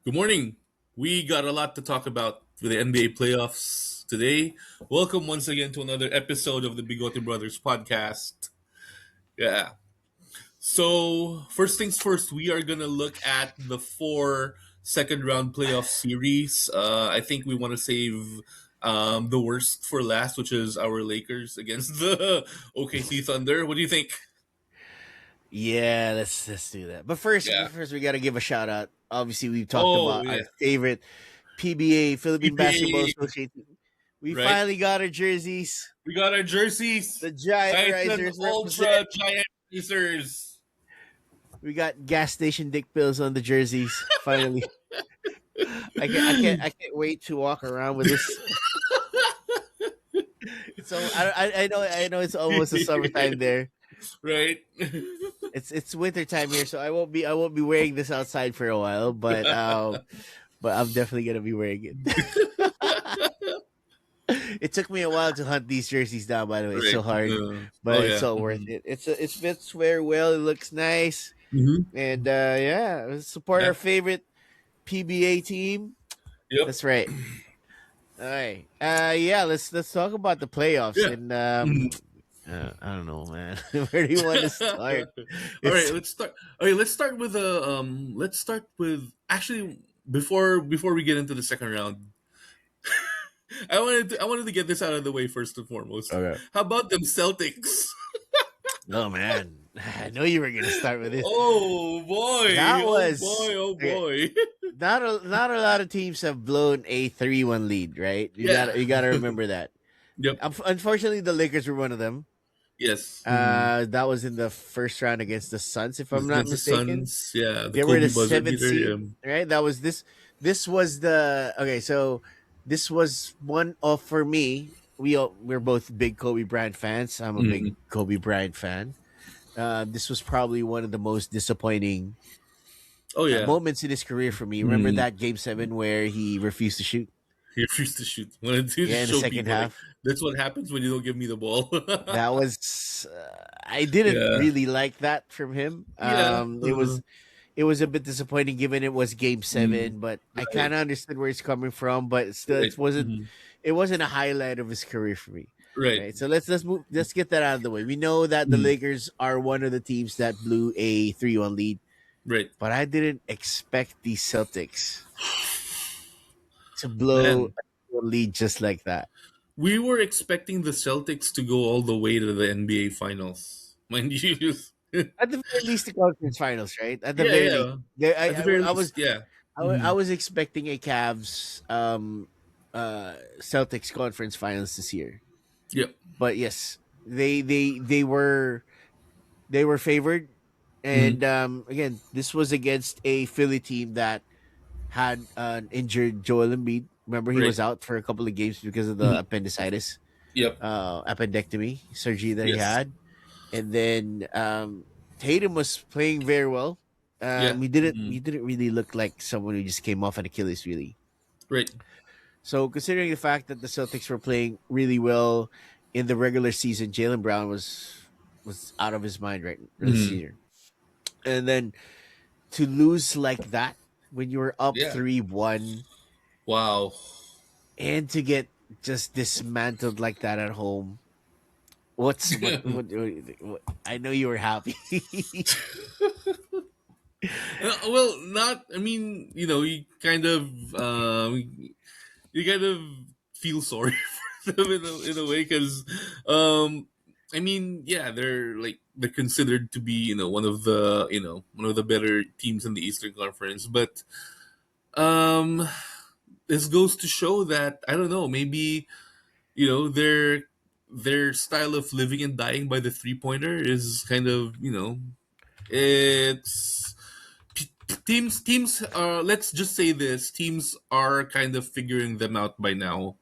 Good morning. We got a lot to talk about for the NBA playoffs today. Welcome once again to another episode of the Bigote Brothers podcast. Yeah. So, first things first, we are going to look at the four second round playoff series. I think we want to save the worst for last, which is our Lakers against the OKC Thunder. What do you think? Yeah, let's do that. But first, Yeah. we got to give a shout out. Obviously, we've talked Oh, about our yeah. favorite PBA Philippine Basketball EPA, Association. We right? finally got our jerseys. We got our jerseys. The Giant Titan Risers represent. Ultra Giant Racers. We got gas station dick pills on the jerseys. Finally, I can't wait to walk around with this. So I know it's almost the summertime there. Right? It's winter time here, so I won't be wearing this outside for a while. But I'm definitely gonna be wearing it. It took me a while to hunt these jerseys down. By the way, it's Right. so hard, Oh, but it's yeah. so worth it. It fits very well. It looks nice, Hmm. and yeah, support our Yeah. favorite PBA team. Yep. That's right. All right. Yeah. Let's talk about the playoffs, Yeah. and Mhm. I don't know, man. Where do you want to start? All right, It's let's start. Okay, let's start with let's start with actually before we get into the second round. I wanted to get this out of the way first and foremost. okay. How about them Celtics? Oh man, I know you were gonna start with this. Oh boy! That Oh was boy! Oh okay. boy! Not a lot of teams have blown a 3-1 lead, right? Yeah. You gotta remember that. Yep. Unfortunately, the Lakers were one of them. Yes. Mhm. That was in the first round against the Suns, if I'm not Against the mistaken. Suns, yeah, the They were Kobe the buzzer seventh beater. seed, Yeah. right? That was this. This was the okay. So this was one of for me. We're both big Kobe Bryant fans. I'm a big Mhm. Kobe Bryant fan. This was probably one of the most disappointing Oh yeah. moments in his career for me. Remember Mm. that game 7 where he refused to shoot? He refused to shoot. Wanted to Yeah, in the show second people like half. that's what happens when you don't give me the ball. That was I didn't Yeah. really like that from him. Yeah. It was a bit disappointing given it was game Mm. 7, but I Right. kind of understood where he's coming from. But still, Right. Mhm. it wasn't a highlight of his career for me. Right. Right. So let's get that out of the way. We know that the Mm. Lakers are one of the teams that blew a 3-1 lead, Right. but I didn't expect the Celtics to blow Man, a lead just like that. we were expecting the Celtics to go all the way to the NBA Finals. Mind you. At the very least, the conference finals, right? At the Yeah, very least, yeah. There- At the very I was least, yeah. I Mhm. was expecting a Cavs Celtics conference finals this year, Yep. but yes, they were favored, Mhm. and again, this was against a Philly team that had an injured Joel Embiid. Remember, he Right. was out for a couple of games because of the Mhm. appendicitis, Yep. appendectomy surgery that he Yes. had, and then Tatum was playing very well. Yeah. He Mhm. didn't really look like someone who just came off an Achilles, really. Right. So considering the fact that the Celtics were playing really well in the regular season, Jalen Brown was out of his mind right this Mhm. season, and then to lose like that when you were up Yeah. 3-1 Wow. and to get just dismantled like that at home. What I know you were happy. Well, not. I mean, you kind of feel sorry for them in a way because, I mean, yeah, they're considered to be one of the better teams in the Eastern Conference, but um, this goes to show that I don't know, maybe their style of living and dying by the 3 pointer is kind of it's teams let's just say this, teams are kind of figuring them out by now,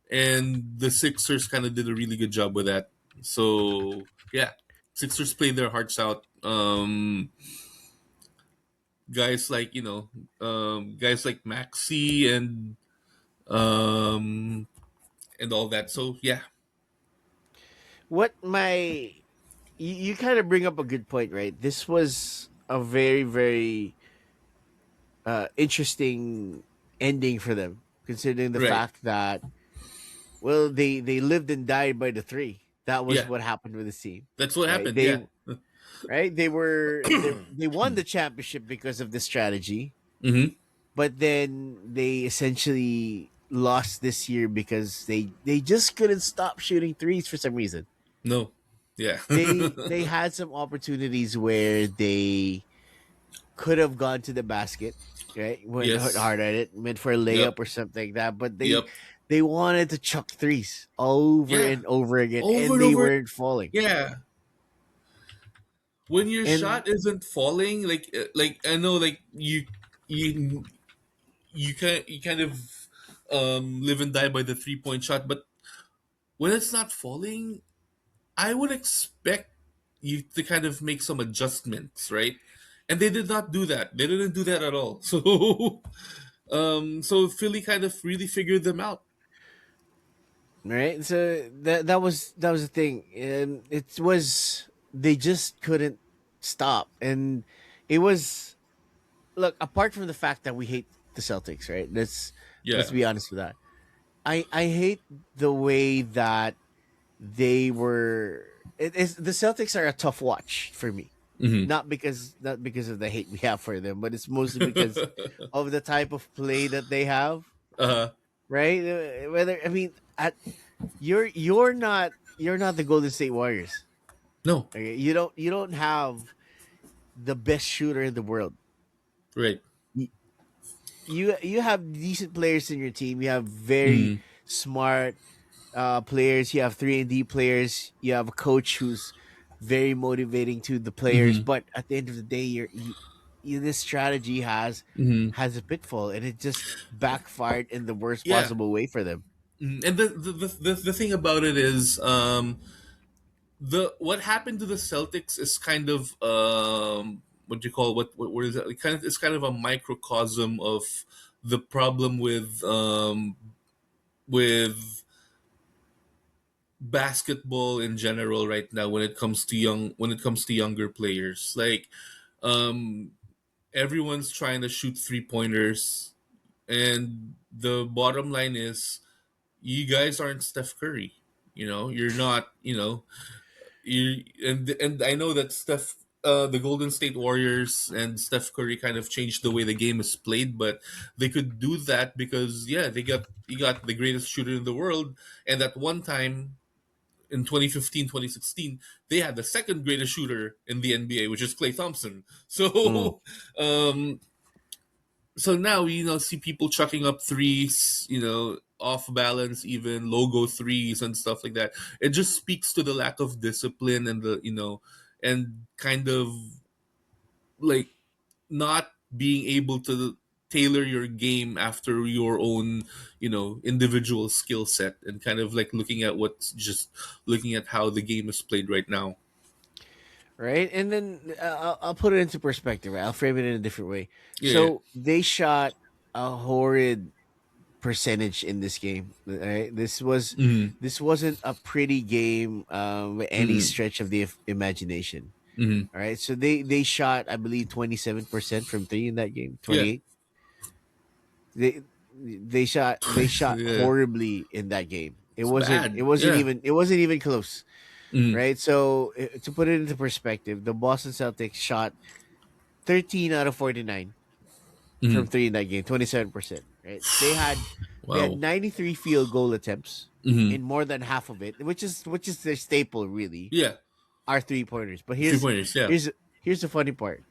and the Sixers kind of did a really good job with that. So yeah, Sixers played their hearts out. Guys like guys like Maxi um and all that. So yeah. what my you kind of bring up a good point, right? This was a very interesting ending for them, considering the Right. fact that, well, they lived and died by the three. That was Yeah. what happened with the team, That's what right? happened. Yeah. They they won the championship because of this strategy, Mm-hmm. but then they essentially lost this year because they just couldn't stop shooting threes for some reason. No. Yeah. They had some opportunities where they could have gone to the basket, right? Went Yes. hard at it, meant for a Yep. layup or something like that. But Yep. they wanted to chuck threes over Yeah. and over again, Over and and they over. weren't falling. Yeah. When your And shot isn't falling, like I know, like you you kind of live and die by the 3 point shot, but when it's not falling, I would expect you to kind of make some adjustments, right? And they did not do that. They didn't do that at all. So Philly kind of really figured them out. right, so that was the thing, and it was they just couldn't stop, and it was, look, apart from the fact that we hate the Celtics, right? Let's Yeah. be honest with that. I hate the way that they were. It is the Celtics are a tough watch for me. Hmm. Not because of the hate we have for them, but it's mostly because of the type of play that they have, uh right? Whether, I mean, you're not the Golden State Warriors. no. Okay, you don't have the best shooter in the world. Right. You you have decent players in your team. You have very Hmm. smart players. You have 3-and-D players. You have a coach who's very motivating to the players. Hmm. But at the end of the day, this strategy Hmm. has a pitfall, and it just backfired in the worst Yeah. possible way for them. And the thing about it is, the what happened to the Celtics is kind of what do you call, what is that? It kind of, it's kind of a microcosm of the problem with basketball in general right now when it comes to younger players. Like, um everyone's trying to shoot three pointers, and the bottom line is, you guys aren't Steph Curry. You're not. And I know that the Golden State Warriors and Steph Curry kind of changed the way the game is played, but they could do that because, yeah, you got the greatest shooter in the world, and at one time in 2015, 2016, they had the second greatest shooter in the NBA, which is Klay Thompson. Mm. So, um, so now see people chucking up threes, off balance, even logo threes and stuff like that. It just speaks to the lack of discipline and and kind of like not being able to tailor your game after your own individual skill set, and kind of like looking at how the game is played right now. Right, and then I'll put it into perspective. Right? I'll frame it in a different way. Yeah, yeah. So they shot a horrid percentage in this game. Right? Mm-hmm. This wasn't a pretty game with any Mm-hmm. stretch of the imagination. Mm-hmm. All right, so they shot, I believe, 27% from three in that game. Yeah. 28. They they shot Yeah. horribly in that game. It's bad. Yeah. It wasn't even close. Mm-hmm. Right, so to put it into perspective, the Boston Celtics shot 13 out of 49 from Mm-hmm. three in that game, 27%. Right, they had Wow. 93 field goal attempts, Mm-hmm. in more than half of it, which is their staple, really, Yeah. are 3 pointers. But 3 pointers. Yeah. here's the funny part.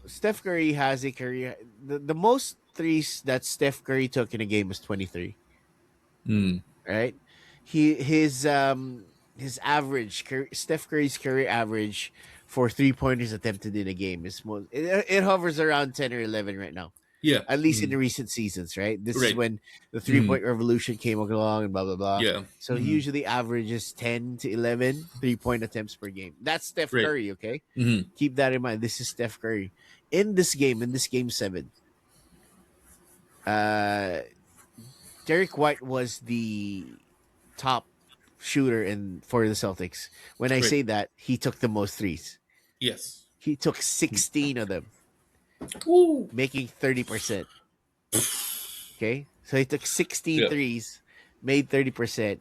Steph Curry has a career. The most threes that Steph Curry took in a game was 23. Mm. Right, his average, Steph Curry's career average for 3 pointers attempted in a game is it hovers around 10 or 11 right now, Yeah. at least in Mm. the recent seasons. Right, this is Right. when the three Mm. point revolution came along and blah blah blah. Yeah. So he Mm. usually averages 10 to 11 3 point attempts per game. That's Steph Right. Curry. Okay, Mm. keep that in mind. This is Steph Curry in this game 7. Uh, Derek White was the top shooter in for the Celtics. When I Right. say that, he took the most threes. Yes. He took 16 of them. Woo. making 30%. Okay, so he took 16 Yeah. threes, made 30%.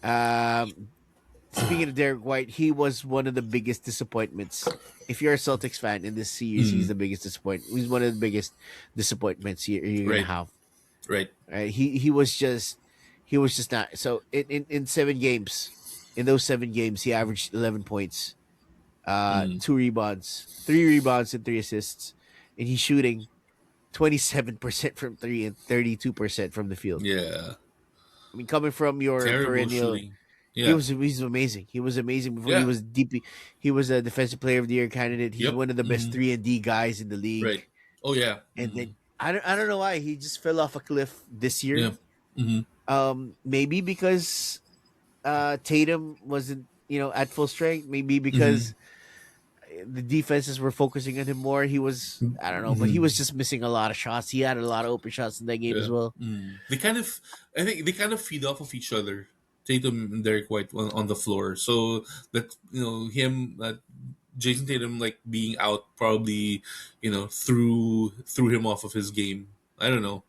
Um, Speaking of Derek White, he was one of the biggest disappointments. If you're a Celtics fan in this series, he's Mm. the biggest disappointment. He's one of the biggest disappointments you're gonna Right. have. Right. Right? He was just not. So in 7 games, in those 7 games, he averaged 11 points, Mm. 2 rebounds, 3 rebounds, and 3 assists, and he's shooting 27% from three and 32% from the field. Yeah. I mean, coming from your Terrible perennial, shooting. he Yeah. was he's amazing. He was amazing before he Yeah. was deep. He was a defensive player of the year candidate. He's Yep. one of the best Mm. 3 and D guys in the Right. league. Oh yeah. And Mm. then I don't know why he just fell off a cliff this Yeah. year. Mm-hmm. Maybe because Tatum wasn't at full strength. Maybe Mm-hmm. because the defenses were focusing on him more. He was I don't know, but he Mm-hmm. was just missing a lot of shots. He had a lot of open shots in that game as Yeah. well. Mm. They kind of, I think they kind of feed off of each other. Tatum and Derek White on the floor, so that him, Jason Tatum like being out probably threw him off of his game. I don't know.